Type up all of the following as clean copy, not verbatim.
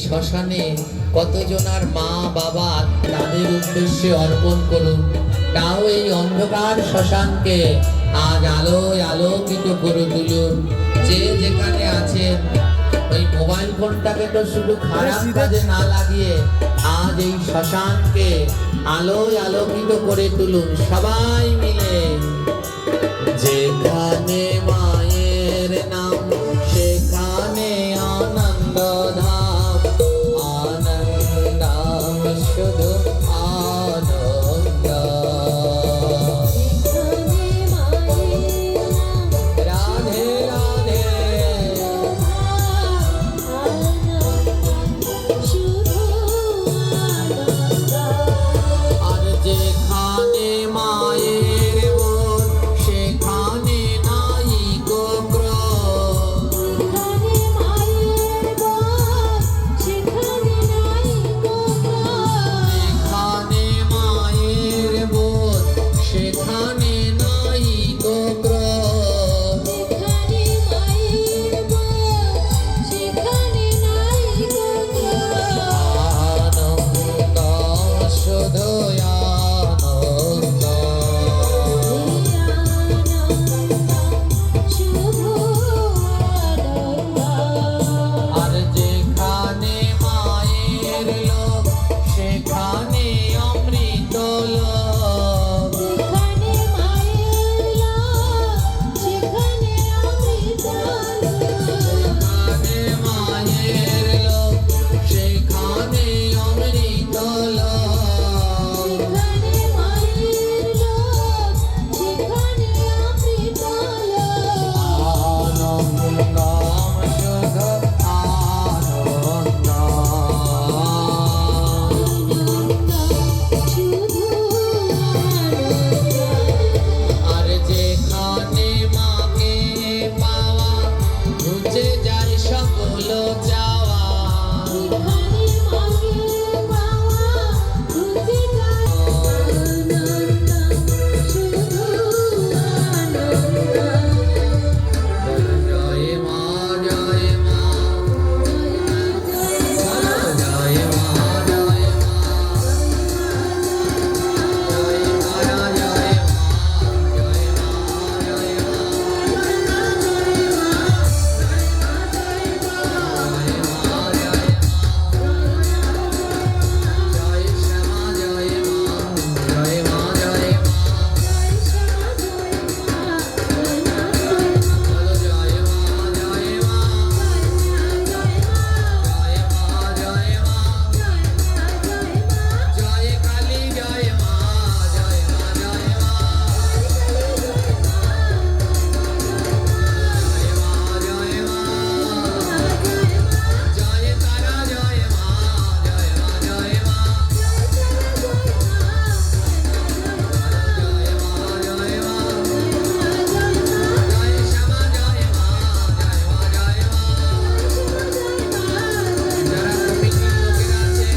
শ্মশানে কতজনার মা বাবা তাদের উদ্দেশ্যে অর্পণ করুন, তাও এই অন্ধকার শ্মশানকে আজ আলোয় আলোকিত করে তুলুন। যে যেখানে আছেন ওই মোবাইল ফোনটাকে তো শুধু খারাপ কাজে না লাগিয়ে আজ এই শ্মশানকে আলোয় আলোকিত করে তুলুন সবাই মিলে। যেখানে মায়ের নাম সেখানে আনন্দ ধাম, আনন্দ শুধু আনন্দ। রাধে রাধে আর যেখানে মায়ের মন সেখানে নাই গো ক্রোধ। যেখানে মায়ের বোধ সেখানে নাই গো ক্রোধ। আনন্দ শুধু আনন্দ। আর যেখানে মায়ের লোক সেখানে অমৃত লোক। যেখানে মায়ের লোক সেখানে অমৃত লোক। আনন্দ শুধু আনন্দ। আর যেখানে মাকে পাওয়া ঘুচে যায় সকল চাওয়া। জয় মা জয় মা জয় মা জয় মা জয় মায়া জয় মা জয় মা জয় শ্যামা জয় মা জয় মা জয় মা জয় মা জয় মা জয় মা জয় মা জয় কালী জয় মা জয় মা জয় মা জয় মা জয় মা জয় তারা জয় মা জয় মা জয় মা জয় মা জয় মা জয় শ্যামা জয় মা জয় মা জয় মা। যারা কমিটির লোকেরা আছে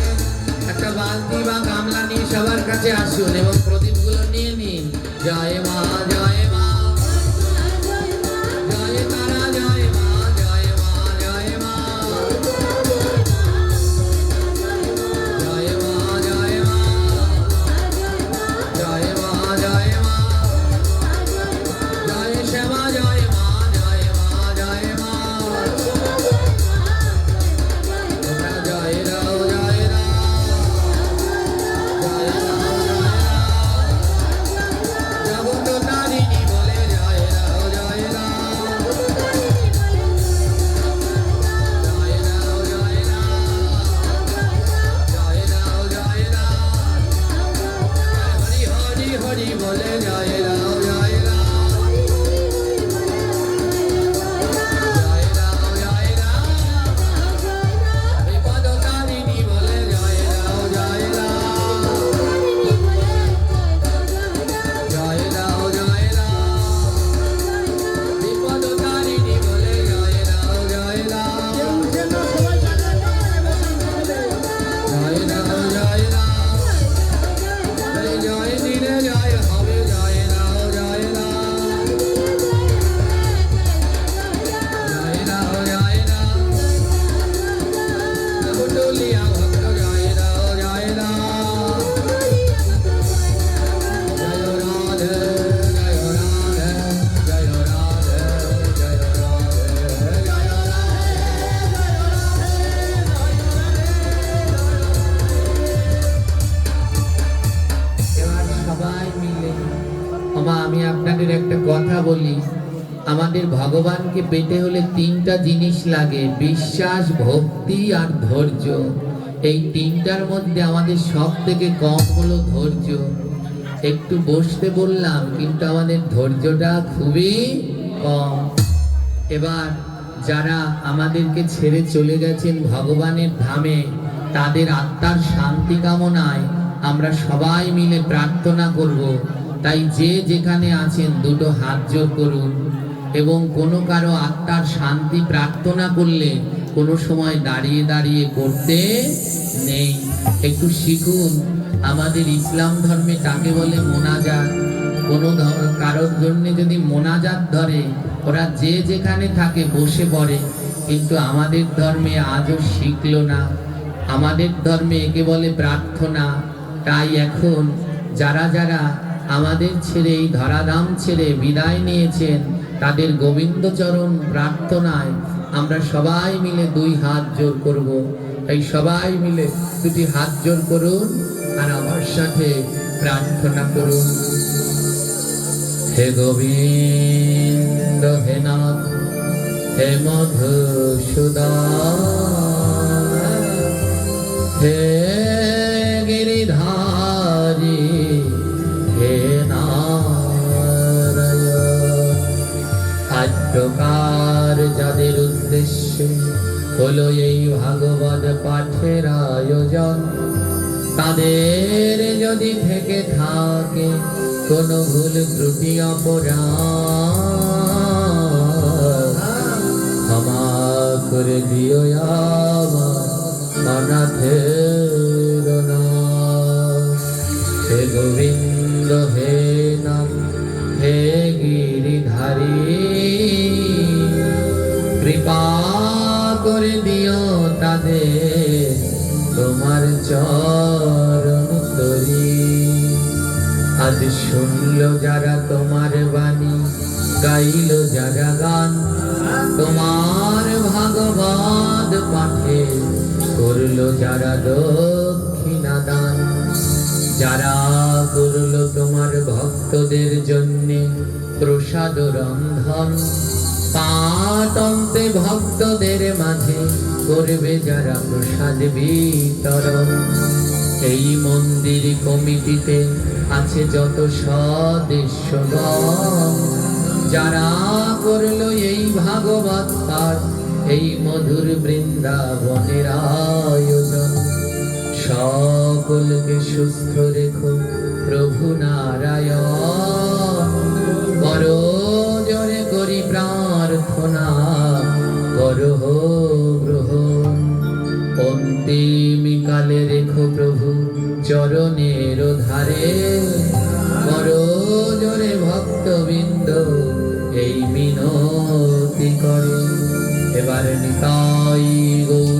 একটা বালতি বা গামলা নিয়ে সবার কাছে আসুন এবং প্রদীপগুলো নিয়ে নিন। জয় মা জয় মা জয় তারা জয় মা জয় মা জয় মা জয় মা জয় মা জয় মা জয় মা জয় শ্যামা জয় মা জয় মা জয় মা জয় রাও জয় রাও জয় রাও জয় রাও তোমাদের একটা কথা বলি, আমাদের ভগবানকে পেতে হলে তিনটা জিনিস লাগে: বিশ্বাস, ভক্তি আর ধৈর্য। এই তিনটার মধ্যে আমাদের সব থেকে কম হলো ধৈর্য। একটু বসতে বললাম, কিন্তু আমাদের ধৈর্যটা খুবই কম। এবার যারা আমাদেরকে ছেড়ে চলে গেছেন ভগবানের ধামে, তাদের আত্মার শান্তি কামনায় আমরা সবাই মিলে প্রার্থনা করব। তাই যে যেখানে আছেন দুটো হাত জোড় করুন। এবং কোনো কারো আত্মার শান্তি প্রার্থনা করলে কোনো সময় দাঁড়িয়ে দাঁড়িয়ে করতে নেই, একটু শিখুন। আমাদের ইসলাম ধর্মে তাকে বলে মোনাজাত। কোনো কারোর জন্য যদি মোনাজাত ধরে, ওরা যে যেখানে থাকে বসে পড়ে, কিন্তু আমাদের ধর্মে আজও শিখলো না। আমাদের ধর্মে একে বলে প্রার্থনা। তাই এখন যারা যারা আমাদের ছেড়ে, এই ধরাধাম ছেড়ে বিদায় নিয়েছেন, তাদের গোবিন্দচরণ প্রার্থনায় আমরা সবাই মিলে দুই হাত জোড় করব। এই সবাই মিলে দুটি হাত জোড় করুন আর আমার সাথে প্রার্থনা করুন। হে গোবিন্দ, হে নাথ, হে মধুসূদন, হে গিরিধারী, হে নারায়ণ। আজ প্রকার যাদের উদ্দেশ্যে হলো এই ভাগবত পাঠের আয়োজন, তাদের যদি থেকে থাকে কোনো ভুল ত্রুটি অপরাধ, ক্ষমা করে দিও আমার অনাথের নাথ। হে গোবিন্দ, হে নাথ, হে গিরিধারী, কৃপা করে দিও তাদের তোমার চরণ তরি। আজ শুনলো যারা তোমার বাণী, গাইলো যারা গান, তোমার ভাগবত পাঠে করলো যারা দক্ষিণা দান, যারা করলো তোমার ভক্তদের জন্যে প্রসাদ রন্ধন, পাতন্তে ভক্তদের মাঝে করবে যারা প্রসাদ বিতরণ। এই মন্দির কমিটিতে আছে যত সদস্যগণ, যারা করলো এই ভাগবত পাঠ, এই মধুর বৃন্দাবনের আয়োজন। সকলকে সুস্থ রেখো প্রভু নারায়ণ, বড় জোরে করি প্রার্থনা, করো গ্রহণ। অন্তিম কালে রেখো প্রভু চরণের ধারে, করো জোরে ভক্তবৃন্দ এই মিনতি করে। এবার নিতাই গৌর